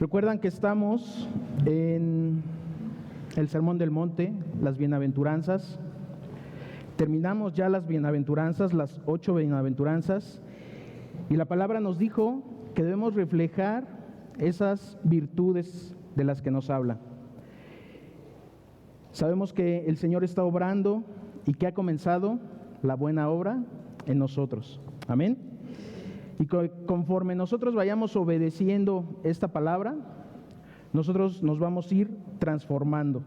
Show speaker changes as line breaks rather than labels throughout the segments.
Recuerdan que estamos en el Sermón del Monte, las bienaventuranzas. Terminamos ya las bienaventuranzas, las 8 bienaventuranzas, y la palabra nos dijo que debemos reflejar esas virtudes de las que nos habla. Sabemos que el Señor está obrando y que ha comenzado la buena obra en nosotros. Amén. Y conforme nosotros vayamos obedeciendo esta palabra, nosotros nos vamos a ir transformando.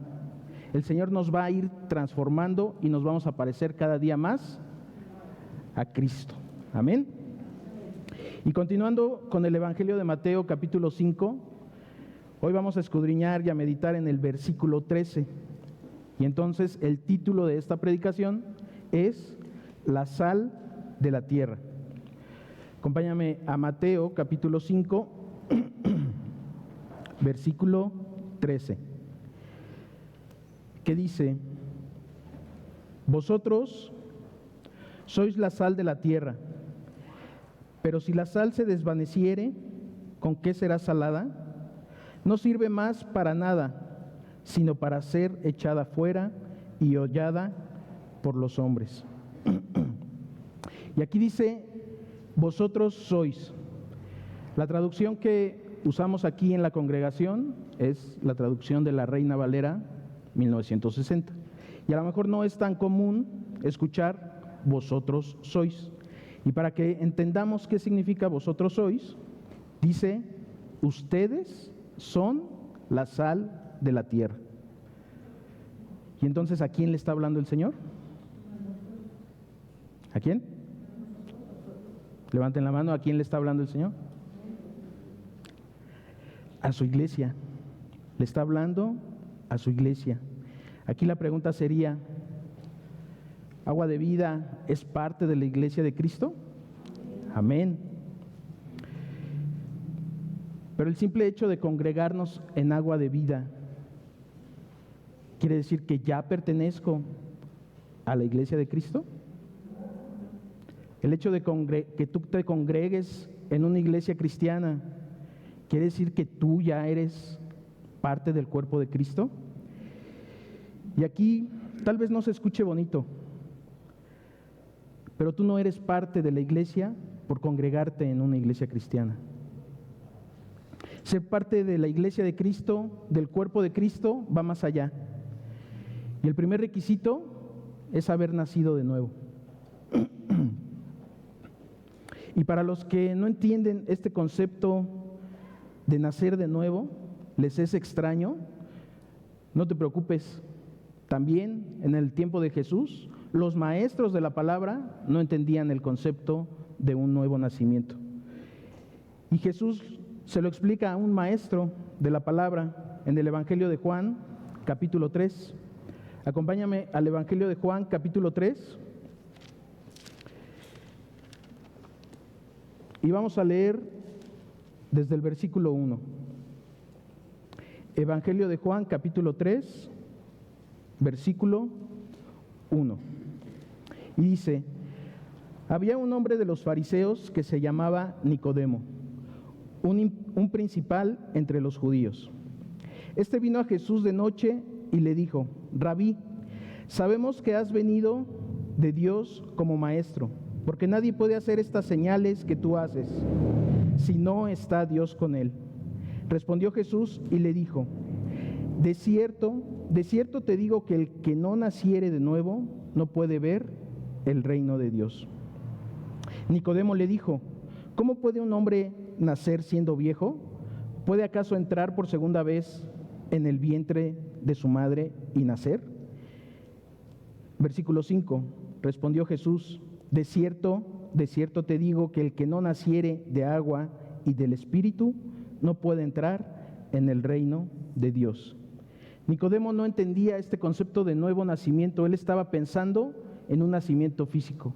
El Señor nos va a ir transformando y nos vamos a parecer cada día más a Cristo. Amén. Y continuando con el Evangelio de Mateo, capítulo 5, hoy vamos a escudriñar y a meditar en el versículo 13. Y entonces el título de esta predicación es La sal de la tierra. Acompáñame a Mateo, capítulo 5, versículo 13, que dice: Vosotros sois la sal de la tierra, pero si la sal se desvaneciere, ¿con qué será salada? No sirve más para nada, sino para ser echada fuera y hollada por los hombres. Y aquí dice: vosotros sois. La traducción que usamos aquí en la congregación es la traducción de la Reina Valera 1960. Y a lo mejor no es tan común escuchar vosotros sois. Y para que entendamos qué significa vosotros sois, dice: ustedes son la sal de la tierra. Y entonces, ¿a quién le está hablando el Señor? ¿A quién? Levanten la mano. ¿A quién le está hablando el Señor? A su iglesia. Le está hablando a su iglesia. Aquí la pregunta sería: ¿Agua de Vida es parte de la iglesia de Cristo? Amén. Pero el simple hecho de congregarnos en Agua de Vida ¿quiere decir que ya pertenezco a la iglesia de Cristo? El hecho de que tú te congregues en una iglesia cristiana, ¿quiere decir que tú ya eres parte del cuerpo de Cristo? Y aquí tal vez no se escuche bonito, pero tú no eres parte de la iglesia por congregarte en una iglesia cristiana. Ser parte de la iglesia de Cristo, del cuerpo de Cristo, va más allá. Y el primer requisito es haber nacido de nuevo. Y para los que no entienden este concepto de nacer de nuevo, les es extraño, no te preocupes. También en el tiempo de Jesús, los maestros de la palabra no entendían el concepto de un nuevo nacimiento. Y Jesús se lo explica a un maestro de la palabra en el Evangelio de Juan, capítulo 3. Acompáñame al Evangelio de Juan, capítulo 3. Y vamos a leer desde el versículo 1. Evangelio de Juan, capítulo 3, versículo 1. Y dice: había un hombre de los fariseos que se llamaba Nicodemo, un principal entre los judíos. Este vino a Jesús de noche y le dijo: Rabí, sabemos que has venido de Dios como maestro, porque nadie puede hacer estas señales que tú haces si no está Dios con él. Respondió Jesús y le dijo: de cierto te digo que el que no naciere de nuevo no puede ver el reino de Dios. Nicodemo le dijo: ¿cómo puede un hombre nacer siendo viejo? ¿Puede acaso entrar por segunda vez en el vientre de su madre y nacer? Versículo 5. Respondió Jesús: de cierto te digo que el que no naciere de agua y del Espíritu no puede entrar en el reino de Dios. Nicodemo no entendía este concepto de nuevo nacimiento. Él estaba pensando en un nacimiento físico.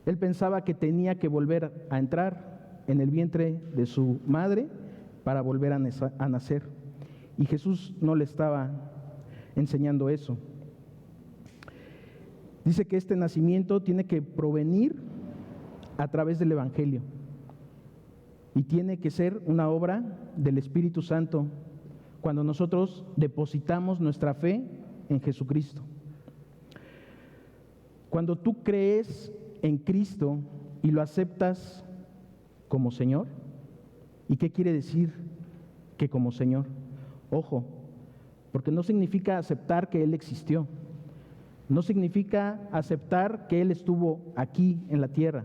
Él pensaba que tenía que volver a entrar en el vientre de su madre para volver a nacer. Y Jesús no le estaba enseñando eso. Dice que este nacimiento tiene que provenir a través del Evangelio. Y tiene que ser una obra del Espíritu Santo cuando nosotros depositamos nuestra fe en Jesucristo. Cuando tú crees en Cristo y lo aceptas como Señor. ¿Y qué quiere decir que como Señor? Ojo, porque no significa aceptar que Él existió. No significa aceptar que Él estuvo aquí en la tierra.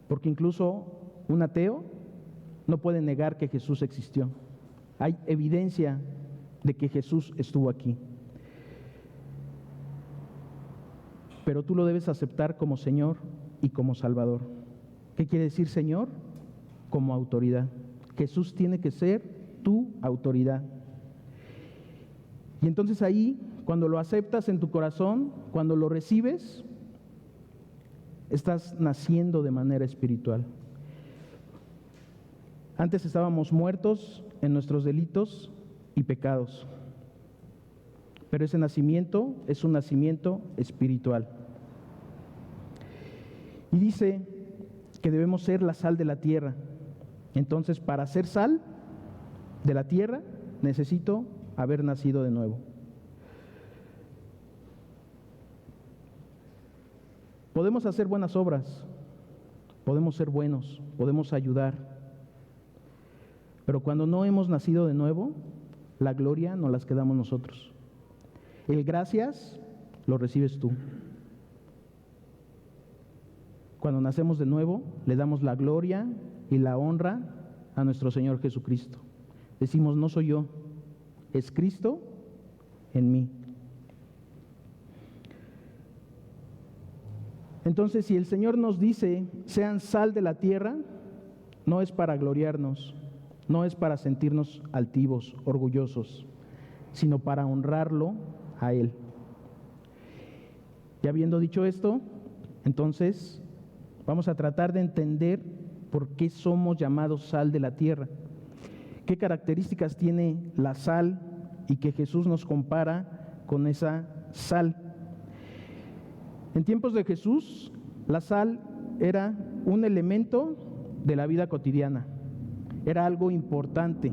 Porque incluso un ateo no puede negar que Jesús existió. Hay evidencia de que Jesús estuvo aquí. Pero tú lo debes aceptar como Señor y como Salvador. ¿Qué quiere decir Señor? Como autoridad. Jesús tiene que ser tu autoridad. Y entonces ahí, cuando lo aceptas en tu corazón, cuando lo recibes, estás naciendo de manera espiritual. Antes estábamos muertos en nuestros delitos y pecados, pero ese nacimiento es un nacimiento espiritual. Y dice que debemos ser la sal de la tierra. Entonces, para ser sal de la tierra, necesito haber nacido de nuevo. Podemos hacer buenas obras, podemos ser buenos, podemos ayudar, pero cuando no hemos nacido de nuevo, la gloria nos las quedamos nosotros. El gracias lo recibes tú. Cuando nacemos de nuevo, le damos la gloria y la honra a nuestro Señor Jesucristo. Decimos, no soy yo, es Cristo en mí. Entonces, si el Señor nos dice, sean sal de la tierra, no es para gloriarnos, no es para sentirnos altivos, orgullosos, sino para honrarlo a Él. Y habiendo dicho esto, entonces vamos a tratar de entender por qué somos llamados sal de la tierra. ¿Qué características tiene la sal y que Jesús nos compara con esa sal? En tiempos de Jesús, la sal era un elemento de la vida cotidiana, era algo importante.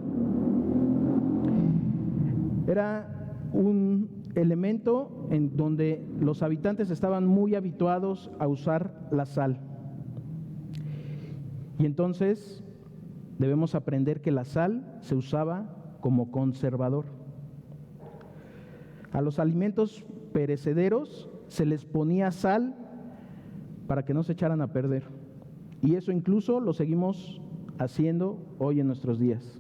Era un elemento en donde los habitantes estaban muy habituados a usar la sal. Y entonces debemos aprender que la sal se usaba como conservador. A los alimentos perecederos se les ponía sal para que no se echaran a perder. Y eso incluso lo seguimos haciendo hoy en nuestros días.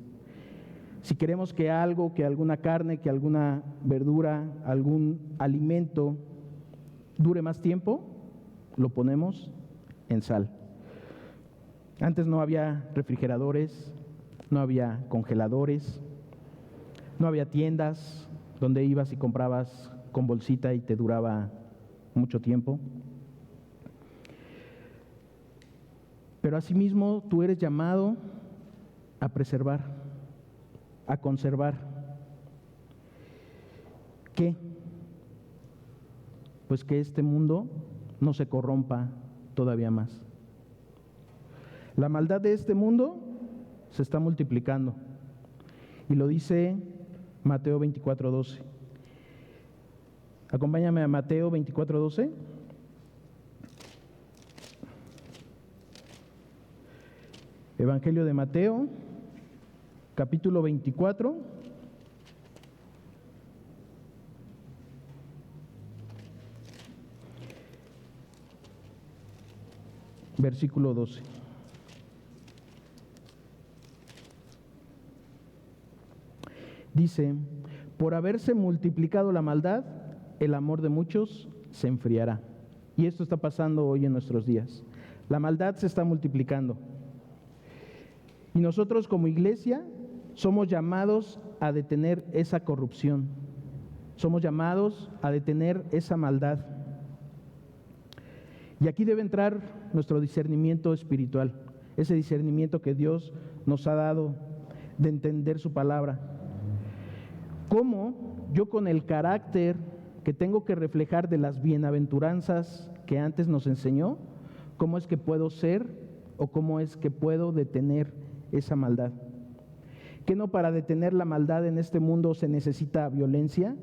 Si queremos que algo, que alguna carne, que alguna verdura, algún alimento dure más tiempo, lo ponemos en sal. Antes no había refrigeradores, no había congeladores, no había tiendas donde ibas y comprabas con bolsita y te duraba mucho tiempo. Pero asimismo tú eres llamado a preservar, a conservar. ¿Qué? Pues que este mundo no se corrompa todavía más. La maldad de este mundo se está multiplicando. Y lo dice Mateo 24:12. Acompáñame a Mateo 24:12. Evangelio de Mateo, capítulo 24. Versículo 12. Dice, por haberse multiplicado la maldad, el amor de muchos se enfriará. Y esto está pasando hoy en nuestros días. La maldad se está multiplicando. Y nosotros como iglesia somos llamados a detener esa corrupción. Somos llamados a detener esa maldad. Y aquí debe entrar nuestro discernimiento espiritual, ese discernimiento que Dios nos ha dado de entender su palabra. ¿Cómo yo con el carácter que tengo que reflejar de las bienaventuranzas que antes nos enseñó, cómo es que puedo ser o cómo es que puedo detener esa maldad? ¿Que no para detener la maldad en este mundo se necesita violencia?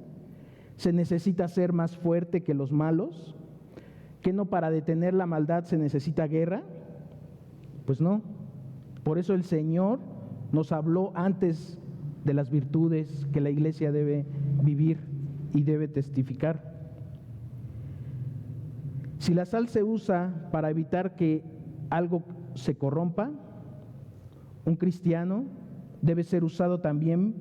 ¿Se necesita ser más fuerte que los malos? ¿Que no para detener la maldad se necesita guerra? Pues no. Por eso el Señor nos habló antes de las virtudes que la iglesia debe vivir y debe testificar. Si la sal se usa para evitar que algo se corrompa, un cristiano debe ser usado también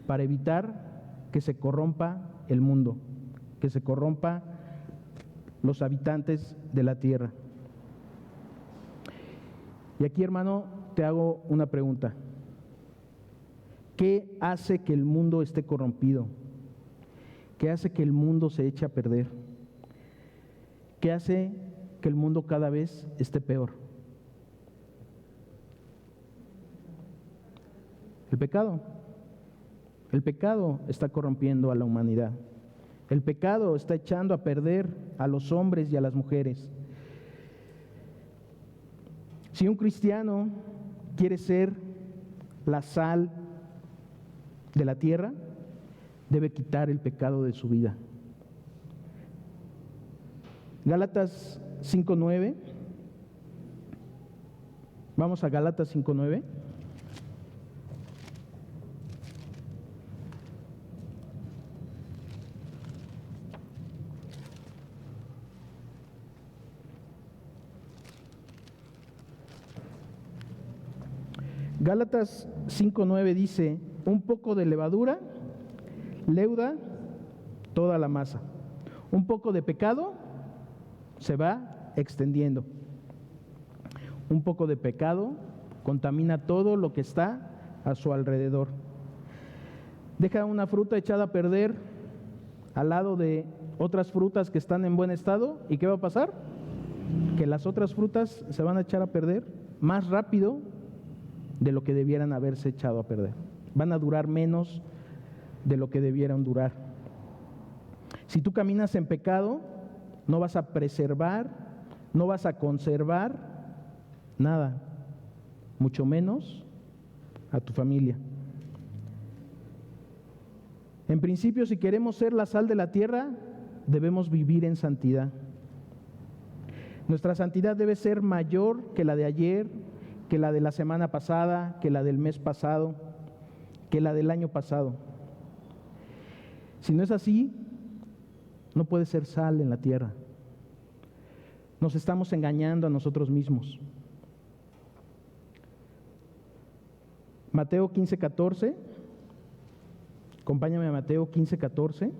para evitar que se corrompa el mundo, que se corrompa los habitantes de la tierra. Y aquí, hermano, te hago una pregunta. ¿Qué hace que el mundo esté corrompido? ¿Qué hace que el mundo se eche a perder? ¿Qué hace que el mundo cada vez esté peor? El pecado. El pecado está corrompiendo a la humanidad. El pecado está echando a perder a los hombres y a las mujeres. Si un cristiano quiere ser la sal de la tierra, debe quitar el pecado de su vida. Gálatas 5:9. Vamos a Gálatas 5:9. Gálatas 5:9 dice: un poco de levadura leuda toda la masa. Un poco de pecado se va extendiendo. Un poco de pecado contamina todo lo que está a su alrededor. Deja una fruta echada a perder al lado de otras frutas que están en buen estado, ¿y qué va a pasar? Que las otras frutas se van a echar a perder más rápido de lo que debieran haberse echado a perder. Van a durar menos de lo que debieran durar. Si tú caminas en pecado, no vas a preservar, no vas a conservar nada, mucho menos a tu familia. En principio, si queremos ser la sal de la tierra, debemos vivir en santidad. Nuestra santidad debe ser mayor que la de ayer, que la de la semana pasada, que la del mes pasado, que la del año pasado. Si no es así, no puede ser sal en la tierra. Nos estamos engañando a nosotros mismos. Mateo 15:14. Acompáñame a Mateo 15:14.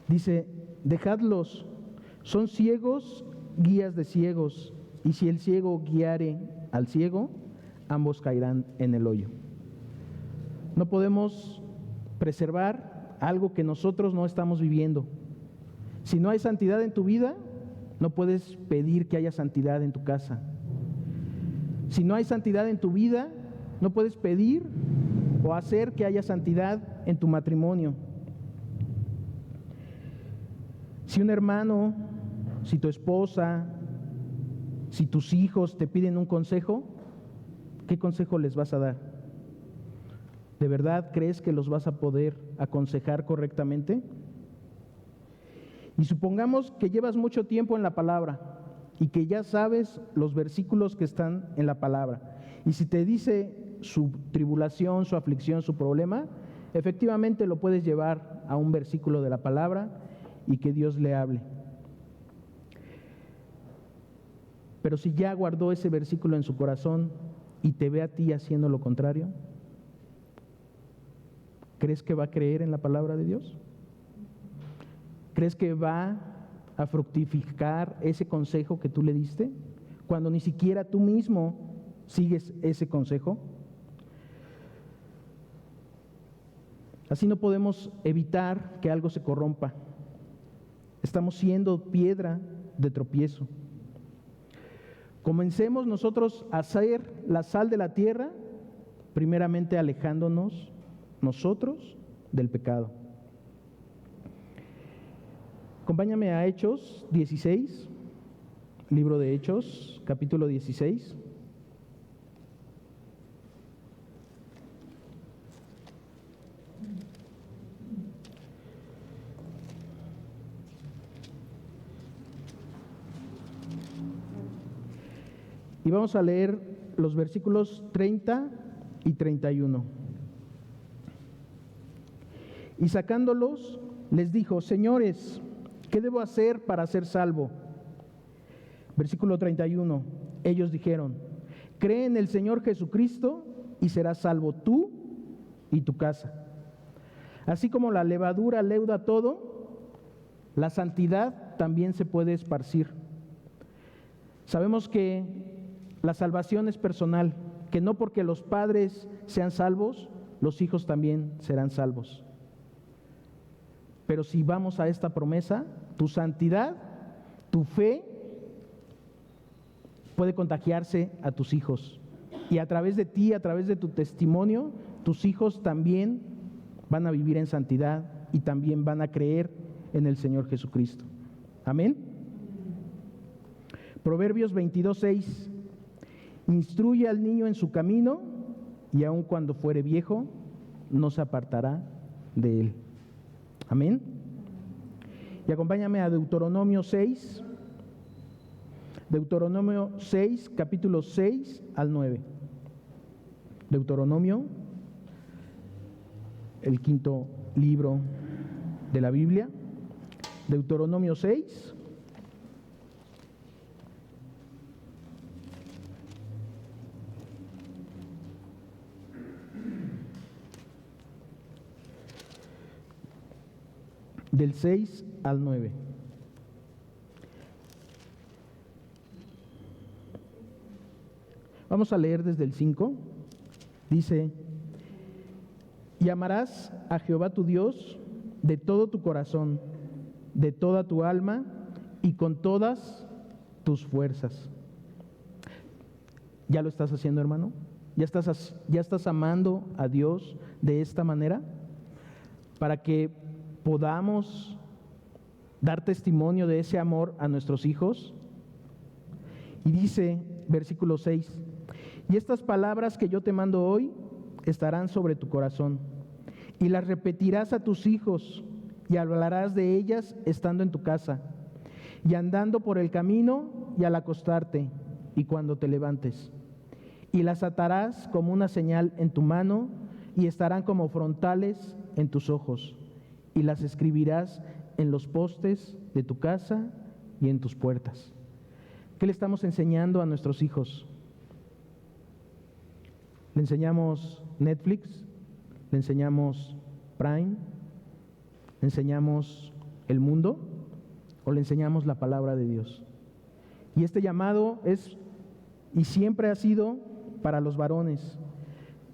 Dice: dejadlos, son ciegos, guías de ciegos, y si el ciego guiare al ciego, ambos caerán en el hoyo. No podemos preservar algo que nosotros no estamos viviendo. Si no hay santidad en tu vida, no puedes pedir que haya santidad en tu casa. Si no hay santidad en tu vida, no puedes pedir o hacer que haya santidad en tu matrimonio. Si un hermano, si tu esposa, si tus hijos te piden un consejo, ¿qué consejo les vas a dar? ¿De verdad crees que los vas a poder aconsejar correctamente? Y supongamos que llevas mucho tiempo en la palabra y que ya sabes los versículos que están en la palabra. Y si te dice su tribulación, su aflicción, su problema, efectivamente lo puedes llevar a un versículo de la palabra y que Dios le hable. Pero si ya guardó ese versículo en su corazón y te ve a ti haciendo lo contrario, ¿crees que va a creer en la palabra de Dios? ¿Crees que va a fructificar ese consejo que tú le diste cuando ni siquiera tú mismo sigues ese consejo? Así no podemos evitar que algo se corrompa. Estamos siendo piedra de tropiezo. Comencemos nosotros a ser la sal de la tierra primeramente alejándonos nosotros del pecado. Acompáñame a Hechos 16, libro de Hechos, capítulo 16. Y vamos a leer los versículos 30 y 31. Y sacándolos, les dijo: Señores, ¿qué debo hacer para ser salvo? Versículo 31. Ellos dijeron: Cree en el Señor Jesucristo y serás salvo tú y tu casa. Así como la levadura leuda todo, la santidad también se puede esparcir. Sabemos que la salvación es personal, que no porque los padres sean salvos, los hijos también serán salvos. Pero si vamos a esta promesa, tu santidad, tu fe, puede contagiarse a tus hijos. Y a través de ti, a través de tu testimonio, tus hijos también van a vivir en santidad y también van a creer en el Señor Jesucristo. Amén. Proverbios 22:6. Instruye al niño en su camino, y aun cuando fuere viejo, no se apartará de él. Amén. Y acompáñame a Deuteronomio 6. Deuteronomio 6, capítulo 6 al 9. Deuteronomio, el quinto libro de la Biblia. Deuteronomio 6. Del 6 al 9. Vamos a leer desde el 5. Dice: Y amarás a Jehová tu Dios de todo tu corazón, de toda tu alma y con todas tus fuerzas. ¿Ya lo estás haciendo, hermano? ¿Ya estás amando a Dios de esta manera? Para que podamos dar testimonio de ese amor a nuestros hijos. Y dice, versículo 6, y estas palabras que yo te mando hoy estarán sobre tu corazón, y las repetirás a tus hijos, y hablarás de ellas estando en tu casa, y andando por el camino, y al acostarte, y cuando te levantes. Y las atarás como una señal en tu mano, y estarán como frontales en tus ojos. Y las escribirás en los postes de tu casa y en tus puertas. ¿Qué le estamos enseñando a nuestros hijos? ¿Le enseñamos Netflix? ¿Le enseñamos Prime? ¿Le enseñamos el mundo? ¿O le enseñamos la palabra de Dios? Y este llamado es y siempre ha sido para los varones.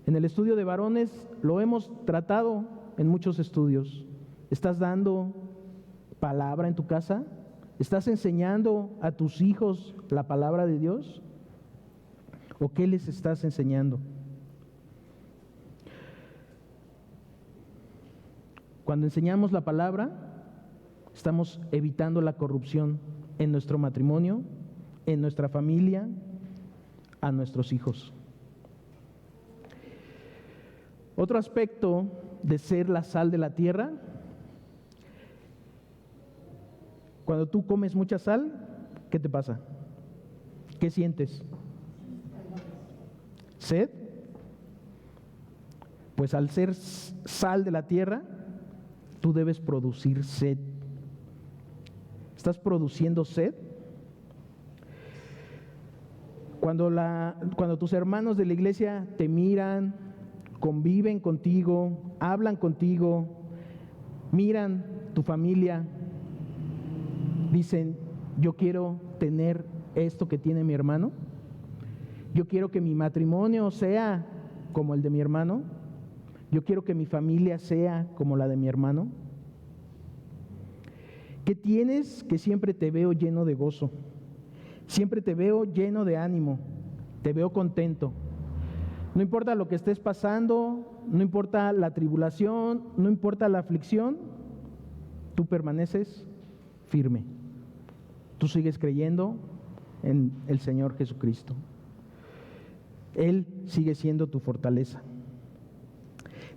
En el estudio de varones lo hemos tratado en muchos estudios. ¿Estás dando palabra en tu casa? ¿Estás enseñando a tus hijos la palabra de Dios? ¿O qué les estás enseñando? Cuando enseñamos la palabra, estamos evitando la corrupción en nuestro matrimonio, en nuestra familia, a nuestros hijos. Otro aspecto de ser la sal de la tierra: cuando tú comes mucha sal, ¿qué te pasa? ¿Qué sientes? ¿Sed? Pues al ser sal de la tierra, tú debes producir sed. ¿Estás produciendo sed? Cuando tus hermanos de la iglesia te miran, conviven contigo, hablan contigo, miran tu familia, dicen: yo quiero tener esto que tiene mi hermano, yo quiero que mi matrimonio sea como el de mi hermano, yo quiero que mi familia sea como la de mi hermano. ¿Qué tienes? Que siempre te veo lleno de gozo, siempre te veo lleno de ánimo, te veo contento. No importa lo que estés pasando, no importa la tribulación, no importa la aflicción, tú permaneces firme. Tú sigues creyendo en el Señor Jesucristo. Él sigue siendo tu fortaleza.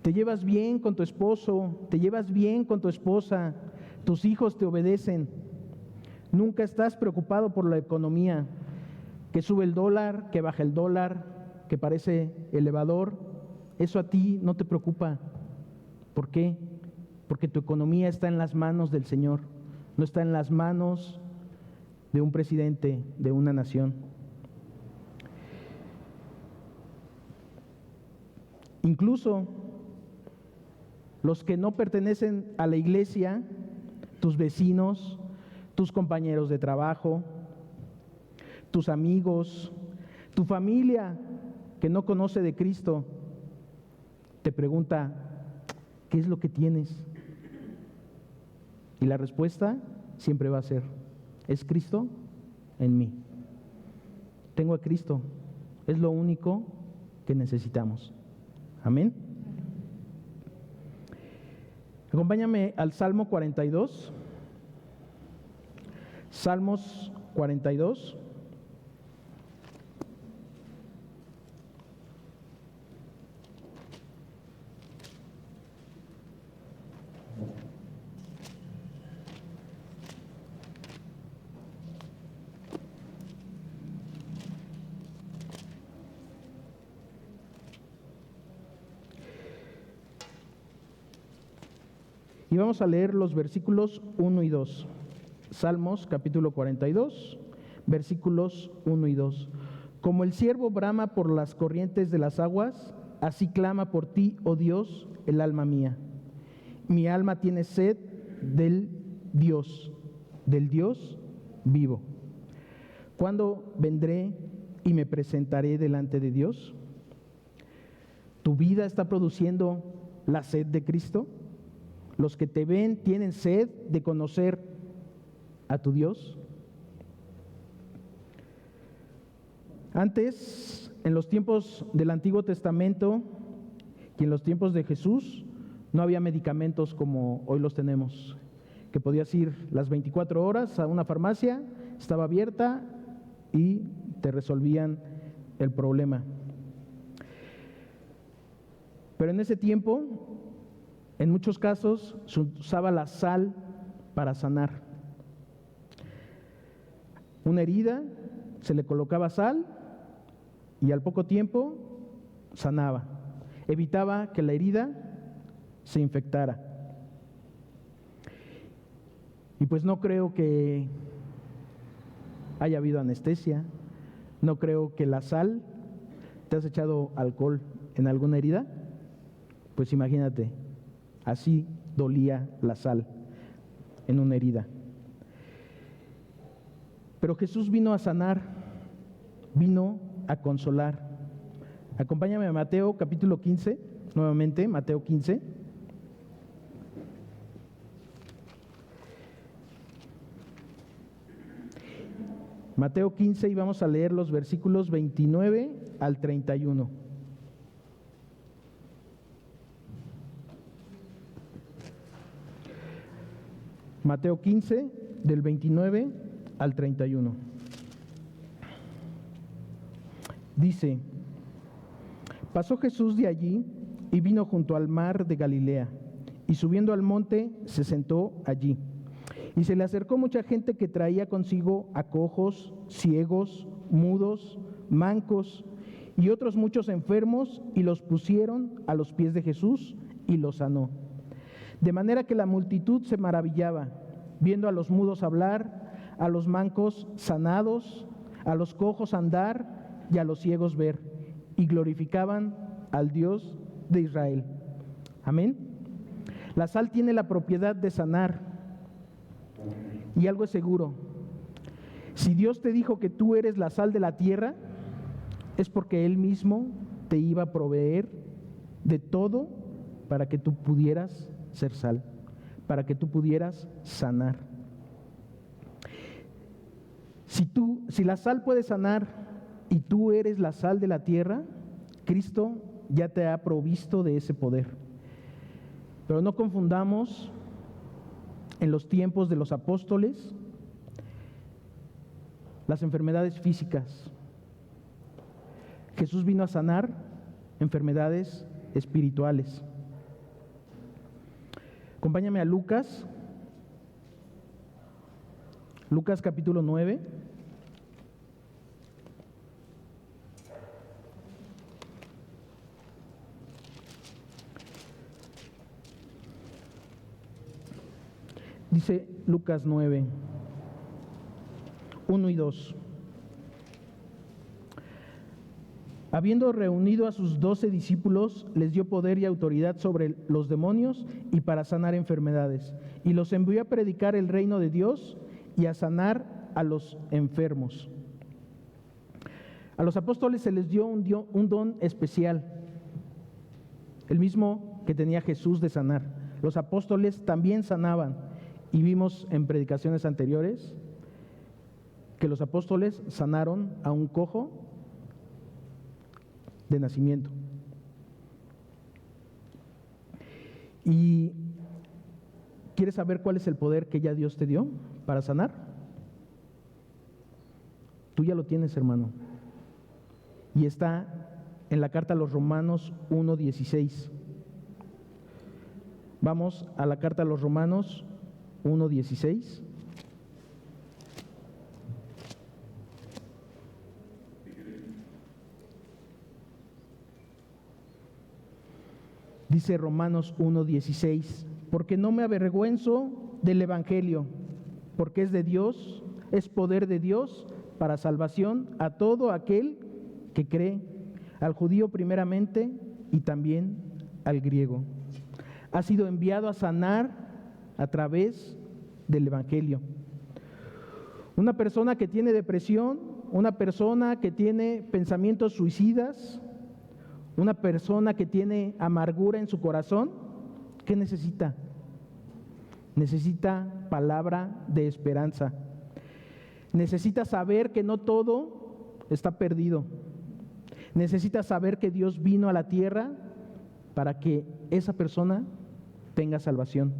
Te llevas bien con tu esposo, te llevas bien con tu esposa, tus hijos te obedecen. Nunca estás preocupado por la economía, que sube el dólar, que baja el dólar, que parece elevador. Eso a ti no te preocupa. ¿Por qué? Porque tu economía está en las manos del Señor, no está en las manos de un presidente de una nación. Incluso los que no pertenecen a la iglesia, tus vecinos, tus compañeros de trabajo, tus amigos, tu familia que no conoce de Cristo, te pregunta, ¿qué es lo que tienes? Y la respuesta siempre va a ser, es Cristo en mí. Tengo a Cristo, es lo único que necesitamos. Amén. Acompáñame al Salmo 42. Salmos 42. Y vamos a leer los versículos 1 y 2. Salmos capítulo 42, versículos 1 y 2. Como el ciervo brama por las corrientes de las aguas, así clama por ti, oh Dios, el alma mía. Mi alma tiene sed del Dios vivo. ¿Cuándo vendré y me presentaré delante de Dios? ¿Tu vida está produciendo la sed de Cristo? ¿Los que te ven tienen sed de conocer a tu Dios? Antes, en los tiempos del Antiguo Testamento y en los tiempos de Jesús, no había medicamentos como hoy los tenemos, que podías ir las 24 horas a una farmacia, estaba abierta y te resolvían el problema. Pero en ese tiempo, en muchos casos, se usaba la sal para sanar. Una herida, se le colocaba sal y al poco tiempo sanaba. Evitaba que la herida se infectara. Y pues no creo que haya habido anestesia, no creo que la sal. ¿Te has echado alcohol en alguna herida? Pues imagínate, así dolía la sal en una herida. Pero Jesús vino a sanar, vino a consolar. Acompáñame a Mateo capítulo 15, nuevamente, Mateo 15. Mateo 15 y vamos a leer los versículos 29 al 31. Mateo 15, del 29 al 31. Dice, pasó Jesús de allí y vino junto al mar de Galilea, y subiendo al monte se sentó allí. Y se le acercó mucha gente que traía consigo a cojos, ciegos, mudos, mancos y otros muchos enfermos, y los pusieron a los pies de Jesús y los sanó. De manera que la multitud se maravillaba, viendo a los mudos hablar, a los mancos sanados, a los cojos andar y a los ciegos ver, y glorificaban al Dios de Israel. Amén. La sal tiene la propiedad de sanar, y algo es seguro: si Dios te dijo que tú eres la sal de la tierra, es porque Él mismo te iba a proveer de todo para que tú pudieras ser sal, para que tú pudieras sanar. Si la sal puede sanar y tú eres la sal de la tierra, Cristo ya te ha provisto de ese poder. Pero no confundamos en los tiempos de los apóstoles las enfermedades físicas. Jesús vino a sanar enfermedades espirituales. Acompáñame a Lucas capítulo 9. Dice Lucas 9, 1 y 2. Habiendo reunido a sus 12 discípulos, les dio poder y autoridad sobre los demonios y para sanar enfermedades. Y los envió a predicar el reino de Dios y a sanar a los enfermos. A los apóstoles se les dio un don especial, el mismo que tenía Jesús de sanar. Los apóstoles también sanaban. Y vimos en predicaciones anteriores que los apóstoles sanaron a un cojo de nacimiento. ¿Y quieres saber cuál es el poder que ya Dios te dio para sanar? Tú ya lo tienes, hermano. Y está en la carta a los Romanos 1:16. Vamos a la carta a los Romanos 1:16. Dice Romanos 1:16, porque no me avergüenzo del Evangelio, porque es de Dios, es poder de Dios para salvación a todo aquel que cree, al judío primeramente y también al griego. Ha sido enviado a sanar a través del Evangelio. Una persona que tiene depresión, una persona que tiene pensamientos suicidas, una persona que tiene amargura en su corazón, ¿qué necesita? Necesita palabra de esperanza. Necesita saber que no todo está perdido. Necesita saber que Dios vino a la tierra para que esa persona tenga salvación.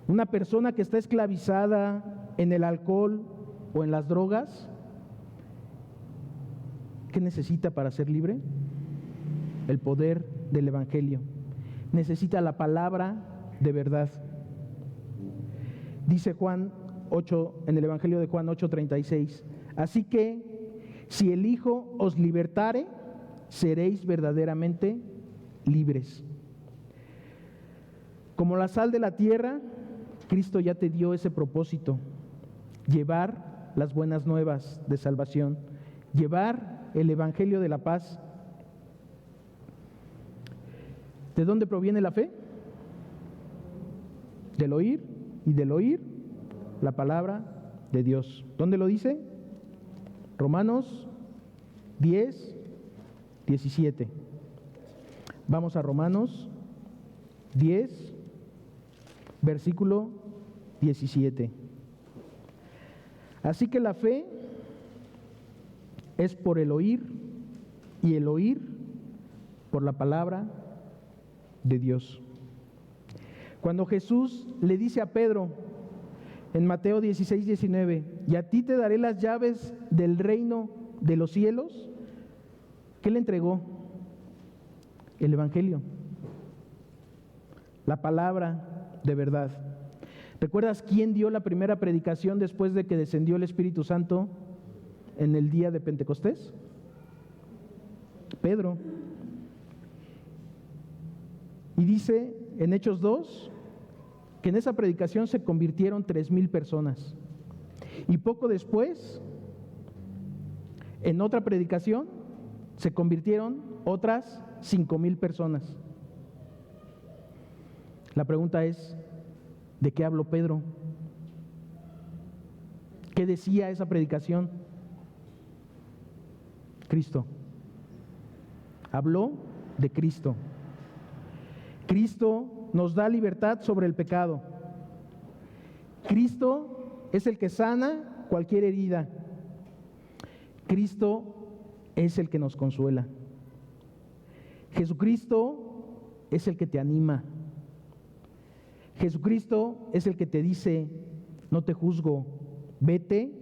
Una persona que está esclavizada en el alcohol o en las drogas, ¿qué necesita para ser libre? El poder del Evangelio. Necesita la palabra de verdad. Dice Juan 8, en el Evangelio de Juan 8:36, así que si el Hijo os libertare, seréis verdaderamente libres. Como la sal de la tierra, Cristo ya te dio ese propósito, llevar las buenas nuevas de salvación, llevar el Evangelio de la paz. ¿De dónde proviene la fe? Del oír, y del oír la palabra de Dios. ¿Dónde lo dice? Romanos 10:17. Vamos a Romanos 10, versículo 17. Así que la fe es por el oír, y el oír por la palabra de Dios. Cuando Jesús le dice a Pedro en Mateo 16:19, y a ti te daré las llaves del reino de los cielos, ¿qué le entregó? El Evangelio, la palabra de verdad. ¿Recuerdas quién dio la primera predicación después de que descendió el Espíritu Santo en el día de Pentecostés? Pedro. Y dice en Hechos 2 que en esa predicación se convirtieron 3,000 personas. Y poco después, en otra predicación, se convirtieron otras 5,000 personas. La pregunta es, ¿de qué habló Pedro? ¿Qué decía esa predicación? Cristo. Habló de Cristo. Cristo nos da libertad sobre el pecado. Cristo es el que sana cualquier herida. Cristo es el que nos consuela. Jesucristo es el que te anima. Jesucristo es el que te dice: no te juzgo, vete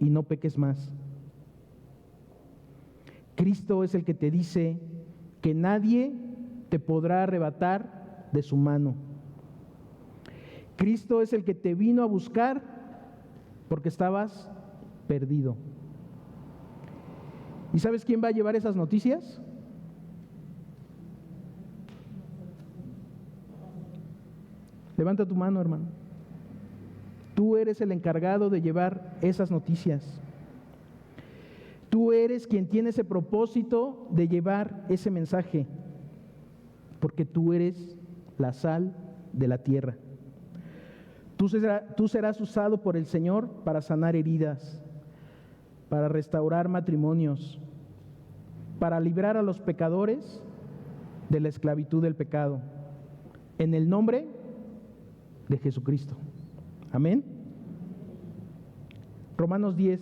y no peques más. Cristo es el que te dice que nadie te podrá arrebatar de su mano. Cristo es el que te vino a buscar porque estabas perdido. ¿Y sabes quién va a llevar esas noticias? Levanta tu mano, hermano. Tú eres el encargado de llevar esas noticias. Tú eres quien tiene ese propósito de llevar ese mensaje, porque tú eres la sal de la tierra. Tú serás usado por el Señor para sanar heridas, para restaurar matrimonios, para librar a los pecadores de la esclavitud del pecado, en el nombre de Jesucristo. Amén. Romanos 10.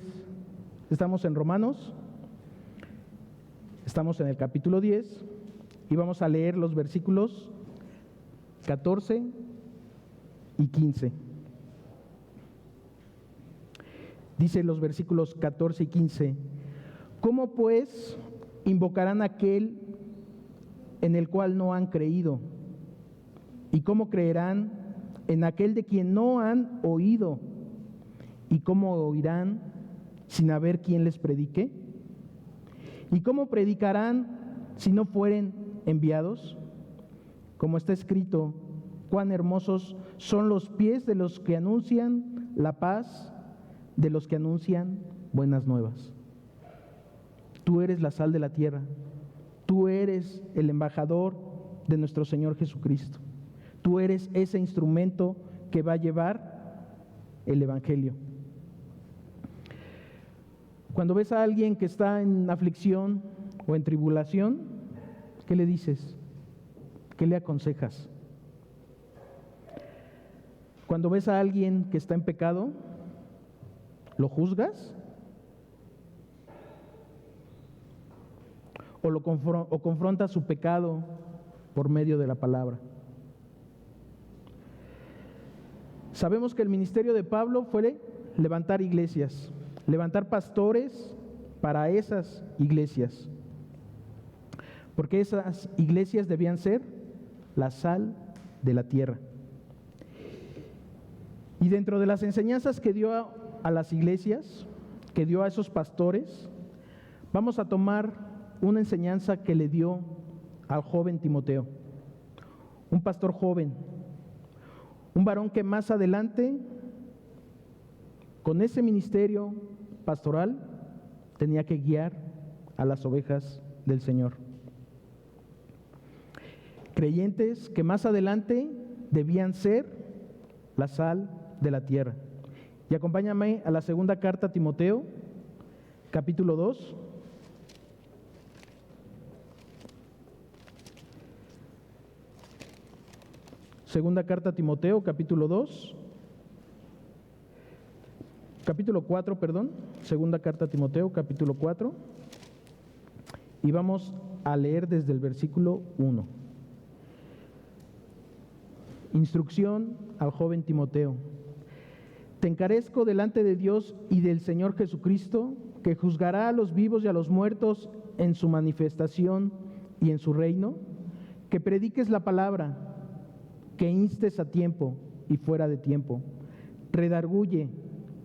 Estamos en Romanos, estamos en el capítulo 10 y vamos a leer los versículos 14 y 15. Dice los versículos 14 y 15: ¿cómo pues invocarán a aquel en el cual no han creído? ¿Y cómo creerán en aquel de quien no han oído? ¿Y cómo oirán sin haber quien les predique? ¿Y cómo predicarán si no fueren enviados? Como está escrito: cuán hermosos son los pies de los que anuncian la paz, de los que anuncian buenas nuevas. Tú eres la sal de la tierra. Tú eres el embajador de nuestro Señor Jesucristo. Tú eres ese instrumento que va a llevar el Evangelio. Cuando ves a alguien que está en aflicción o en tribulación, ¿qué le dices? ¿Qué le aconsejas? Cuando ves a alguien que está en pecado, ¿lo juzgas? ¿O confrontas su pecado por medio de la palabra? Sabemos que el ministerio de Pablo fue levantar iglesias, levantar pastores para esas iglesias, porque esas iglesias debían ser la sal de la tierra. Y dentro de las enseñanzas que dio a las iglesias, que dio a esos pastores, vamos a tomar una enseñanza que le dio al joven Timoteo, un pastor joven, un varón que más adelante, con ese ministerio pastoral, tenía que guiar a las ovejas del Señor. Creyentes que más adelante debían ser la sal de la tierra. Y acompáñame a la segunda carta a Timoteo, capítulo 2. Segunda carta a Timoteo, capítulo 2. Capítulo 4, perdón. Segunda carta a Timoteo, capítulo 4. Y vamos a leer desde el versículo 1. Instrucción al joven Timoteo. Te encarezco delante de Dios y del Señor Jesucristo, que juzgará a los vivos y a los muertos en su manifestación y en su reino, que prediques la palabra, que instes a tiempo y fuera de tiempo, redarguye,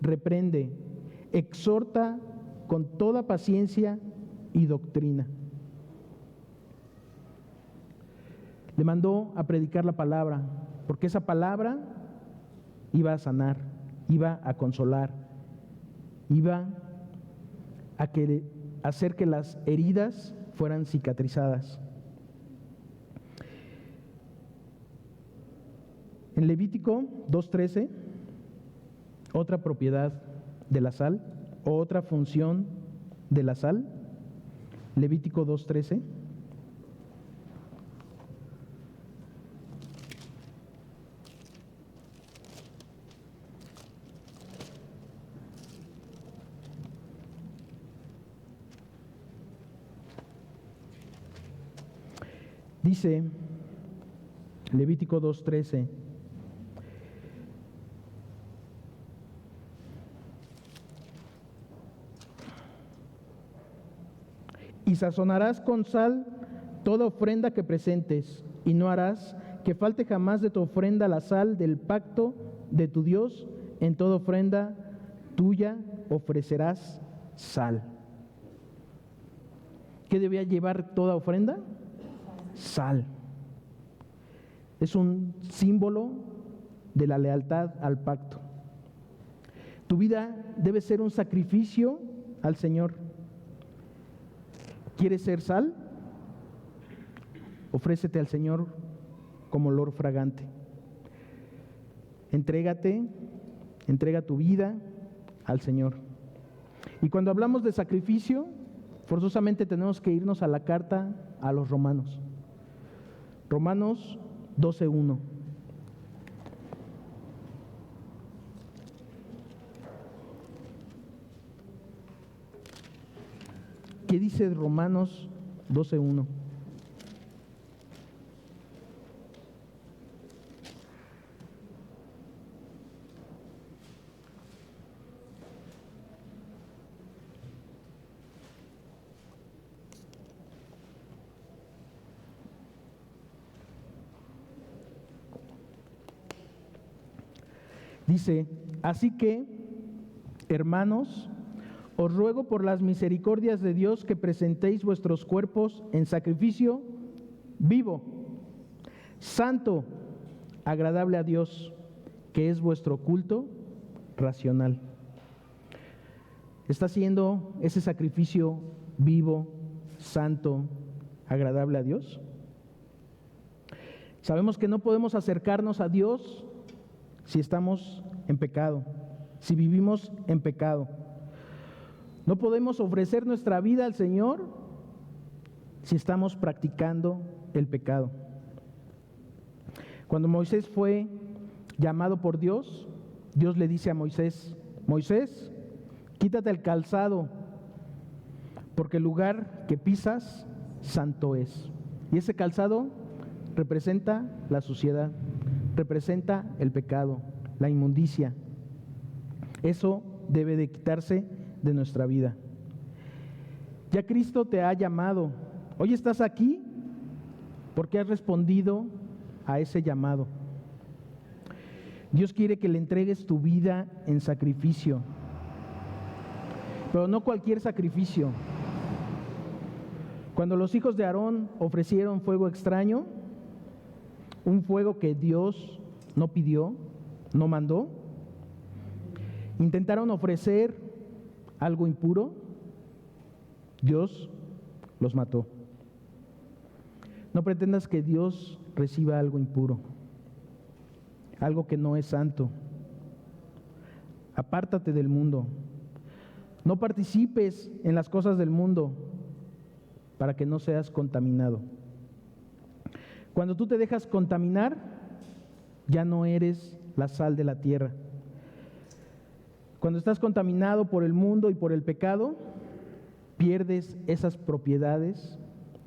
reprende, exhorta con toda paciencia y doctrina. Le mandó a predicar la palabra, porque esa palabra iba a sanar, iba a consolar, iba a hacer que las heridas fueran cicatrizadas. En Levítico 2:13, otra propiedad de la sal, o otra función de la sal. Levítico 2:13. Dice Levítico 2:13: y sazonarás con sal toda ofrenda que presentes, y no harás que falte jamás de tu ofrenda la sal del pacto de tu Dios. En toda ofrenda tuya ofrecerás sal. ¿Qué debía llevar toda ofrenda? Sal. Es un símbolo de la lealtad al pacto. Tu vida debe ser un sacrificio al Señor. ¿Quieres ser sal? Ofrécete al Señor como olor fragante. Entrégate, entrega tu vida al Señor. Y cuando hablamos de sacrificio, forzosamente tenemos que irnos a la carta a los Romanos. Romanos 12:1. ¿Qué dice Romanos 12:1? Dice: así que, hermanos, os ruego por las misericordias de Dios que presentéis vuestros cuerpos en sacrificio vivo, santo, agradable a Dios, que es vuestro culto racional. ¿Está siendo ese sacrificio vivo, santo, agradable a Dios? Sabemos que no podemos acercarnos a Dios si estamos en pecado, si vivimos en pecado. No podemos ofrecer nuestra vida al Señor si estamos practicando el pecado. Cuando Moisés fue llamado por Dios, Dios le dice a Moisés: Moisés, quítate el calzado, porque el lugar que pisas santo es. Y ese calzado representa la suciedad, representa el pecado, la inmundicia. Eso debe de quitarse de nuestra vida. Ya Cristo te ha llamado. Hoy estás aquí porque has respondido a ese llamado. Dios quiere que le entregues tu vida en sacrificio, pero no cualquier sacrificio. Cuando los hijos de Aarón ofrecieron fuego extraño, un fuego que Dios no pidió, no mandó, intentaron ofrecer algo impuro, Dios los mató. No pretendas que Dios reciba algo impuro, algo que no es santo. Apártate del mundo. No participes en las cosas del mundo para que no seas contaminado. Cuando tú te dejas contaminar, ya no eres la sal de la tierra. Cuando estás contaminado por el mundo y por el pecado, pierdes esas propiedades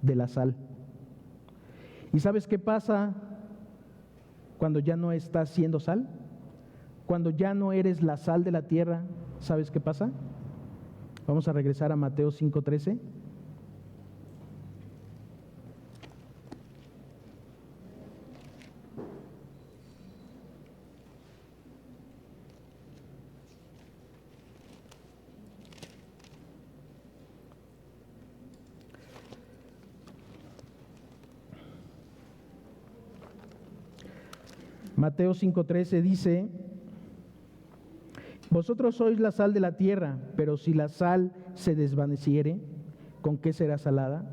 de la sal. ¿Y sabes qué pasa cuando ya no estás siendo sal? Cuando ya no eres la sal de la tierra, ¿sabes qué pasa? Vamos a regresar a Mateo 5:13. Mateo 5:13 dice: vosotros sois la sal de la tierra, pero si la sal se desvaneciere, ¿con qué será salada?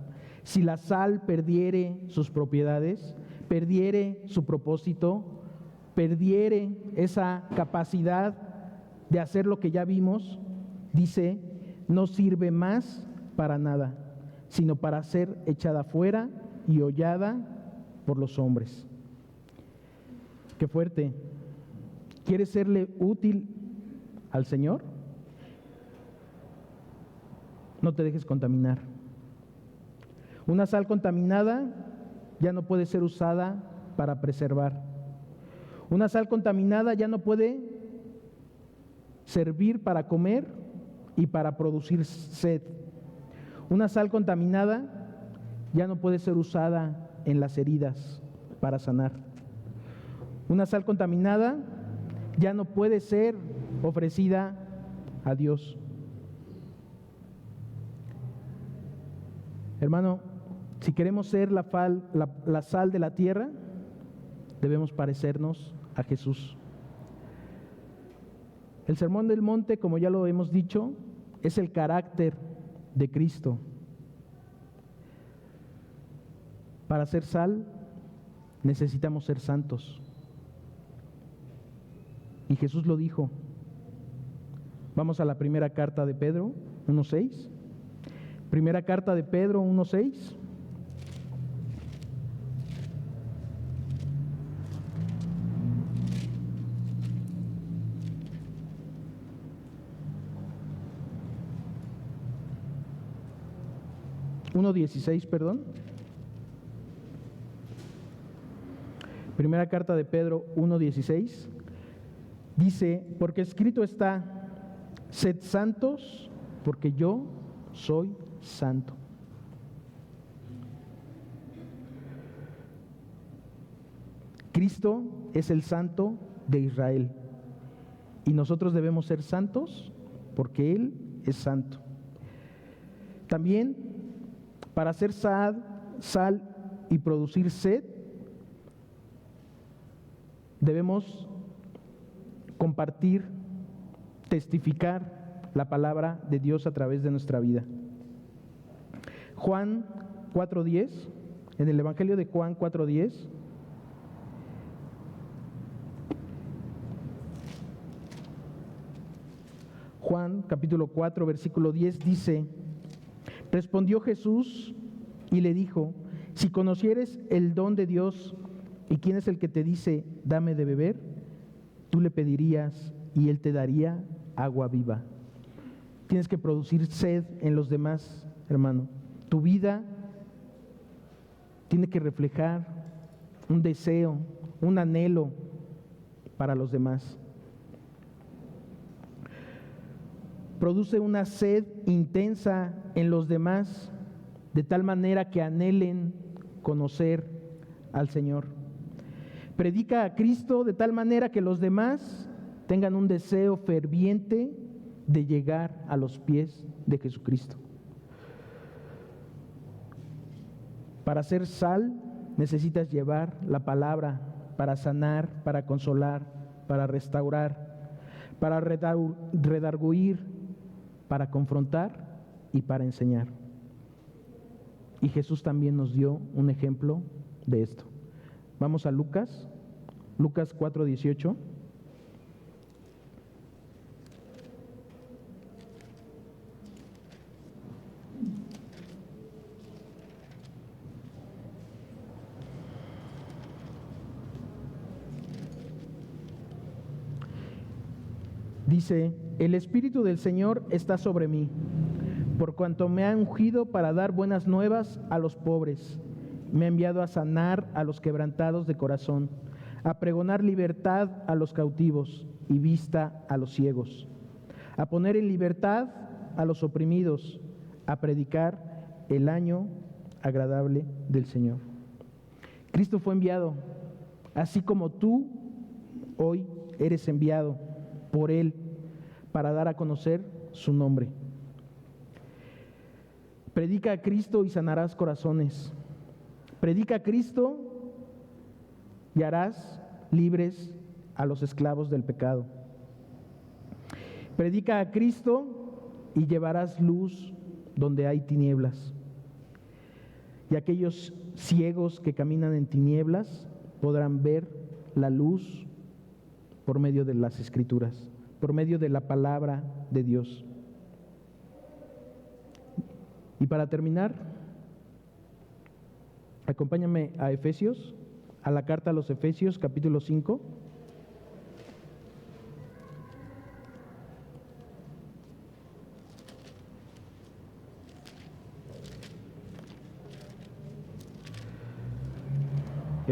Si la sal perdiere sus propiedades, perdiere su propósito, perdiere esa capacidad de hacer lo que ya vimos, dice, no sirve más para nada, sino para ser echada fuera y hollada por los hombres. Qué fuerte. ¿Quieres serle útil al Señor? No te dejes contaminar. Una sal contaminada ya no puede ser usada para preservar. Una sal contaminada ya no puede servir para comer y para producir sed. Una sal contaminada ya no puede ser usada en las heridas para sanar. Una sal contaminada ya no puede ser ofrecida a Dios. Hermano, si queremos ser la sal de la tierra, debemos parecernos a Jesús. El Sermón del Monte, como ya lo hemos dicho, es el carácter de Cristo. Para ser sal, necesitamos ser santos. Y Jesús lo dijo. Vamos a la primera carta de Pedro 1:6. Primera carta de Pedro 1:6. Primera carta de Pedro 1:16 dice, porque escrito está, sed santos, porque yo soy santo. Cristo es el santo de Israel y nosotros debemos ser santos porque Él es santo. También, para hacer sal y producir sed, debemos compartir, testificar la palabra de Dios a través de nuestra vida. Juan 4:10, en el Evangelio de Juan 4:10, Juan capítulo 4, versículo 10 dice, respondió Jesús y le dijo, si conocieres el don de Dios y quién es el que te dice, dame de beber, tú le pedirías y Él te daría agua viva. Tienes que producir sed en los demás, hermano. Tu vida tiene que reflejar un deseo, un anhelo para los demás. Produce una sed intensa en los demás, de tal manera que anhelen conocer al Señor. Predica a Cristo de tal manera que los demás tengan un deseo ferviente de llegar a los pies de Jesucristo. Para ser sal necesitas llevar la palabra para sanar, para consolar, para restaurar, para redarguir, para confrontar y para enseñar. Y Jesús también nos dio un ejemplo de esto. Vamos a Lucas 4:18. Dice, el Espíritu del Señor está sobre mí, por cuanto me ha ungido para dar buenas nuevas a los pobres. Me ha enviado a sanar a los quebrantados de corazón, a pregonar libertad a los cautivos y vista a los ciegos, a poner en libertad a los oprimidos, a predicar el año agradable del Señor. Cristo fue enviado, así como tú hoy eres enviado por Él para dar a conocer su nombre. Predica a Cristo y sanarás corazones. Predica a Cristo y harás libres a los esclavos del pecado. Predica a Cristo y llevarás luz donde hay tinieblas. Y aquellos ciegos que caminan en tinieblas podrán ver la luz por medio de las Escrituras, por medio de la palabra de Dios. Y para terminar, acompáñame a Efesios, a la carta a los Efesios, capítulo 5.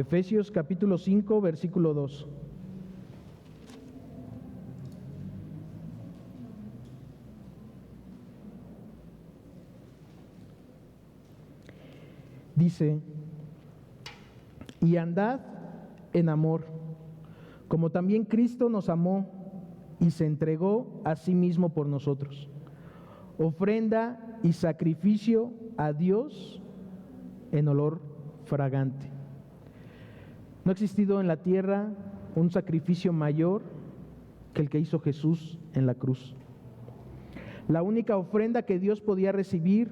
Efesios capítulo 5, versículo 2. Dice: y andad en amor, como también Cristo nos amó y se entregó a sí mismo por nosotros, ofrenda y sacrificio a Dios en olor fragante. No ha existido en la tierra un sacrificio mayor que el que hizo Jesús en la cruz. La única ofrenda que Dios podía recibir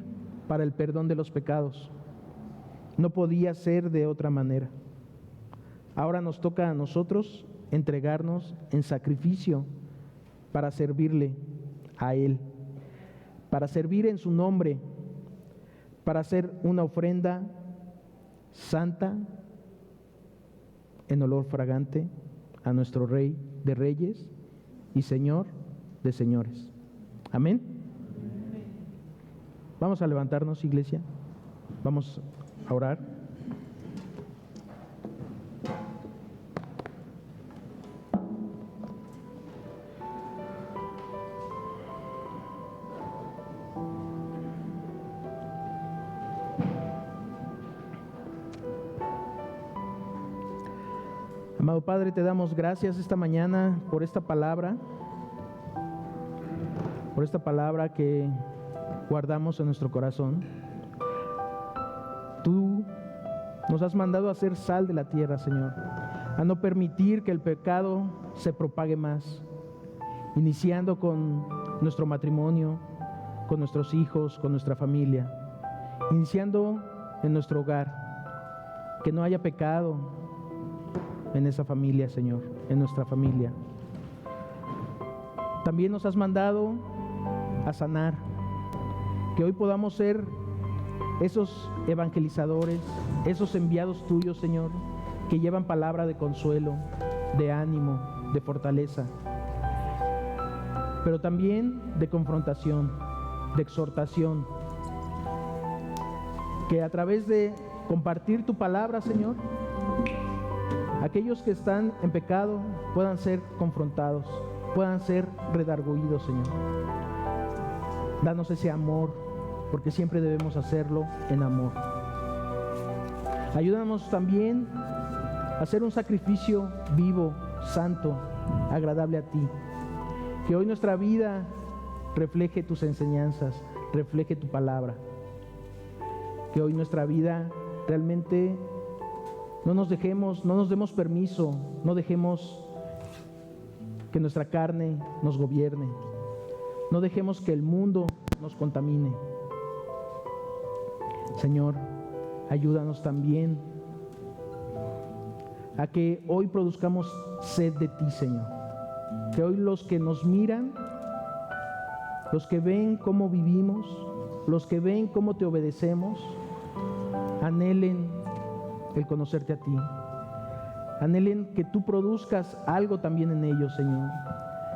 para el perdón de los pecados. No podía ser de otra manera. Ahora nos toca a nosotros entregarnos en sacrificio para servirle a Él, para servir en su nombre, para hacer una ofrenda santa en olor fragante a nuestro Rey de Reyes y Señor de Señores. Amén. Vamos a levantarnos, iglesia. Vamos a orar. Amado Padre, te damos gracias esta mañana por esta palabra que guardamos en nuestro corazón. Tú nos has mandado a ser sal de la tierra, Señor, a no permitir que el pecado se propague más, iniciando con nuestro matrimonio, con nuestros hijos, con nuestra familia, iniciando en nuestro hogar, que no haya pecado en esa familia, Señor, en nuestra familia. También nos has mandado a sanar, que hoy podamos ser esos evangelizadores, esos enviados tuyos, Señor, que llevan palabra de consuelo, de ánimo, de fortaleza, pero también de confrontación, de exhortación, que a través de compartir tu palabra, Señor, aquellos que están en pecado puedan ser confrontados, puedan ser redarguidos, Señor. Danos ese amor, porque siempre debemos hacerlo en amor. Ayúdanos también a hacer un sacrificio vivo, santo, agradable a ti. Que hoy nuestra vida refleje tus enseñanzas, refleje tu palabra. Que hoy nuestra vida realmente no nos demos permiso, no dejemos que nuestra carne nos gobierne, no dejemos que el mundo nos contamine. Señor, ayúdanos también a que hoy produzcamos sed de ti, Señor. Que hoy los que nos miran, los que ven cómo vivimos, los que ven cómo te obedecemos, anhelen el conocerte a ti. Anhelen que tú produzcas algo también en ellos, Señor.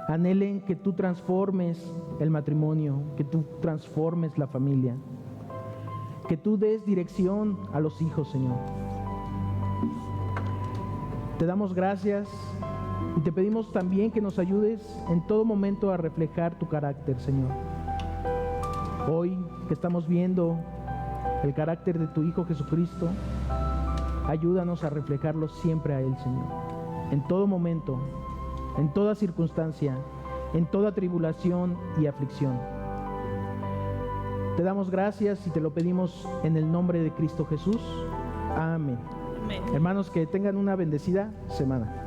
Anhelen que tú transformes el matrimonio, que tú transformes la familia, que tú des dirección a los hijos, Señor. Te damos gracias y te pedimos también que nos ayudes en todo momento a reflejar tu carácter, Señor. Hoy que estamos viendo el carácter de tu Hijo Jesucristo, ayúdanos a reflejarlo siempre a Él, Señor. En todo momento, en toda circunstancia, en toda tribulación y aflicción. Te damos gracias y te lo pedimos en el nombre de Cristo Jesús. Amén. Amén. Hermanos, que tengan una bendecida semana.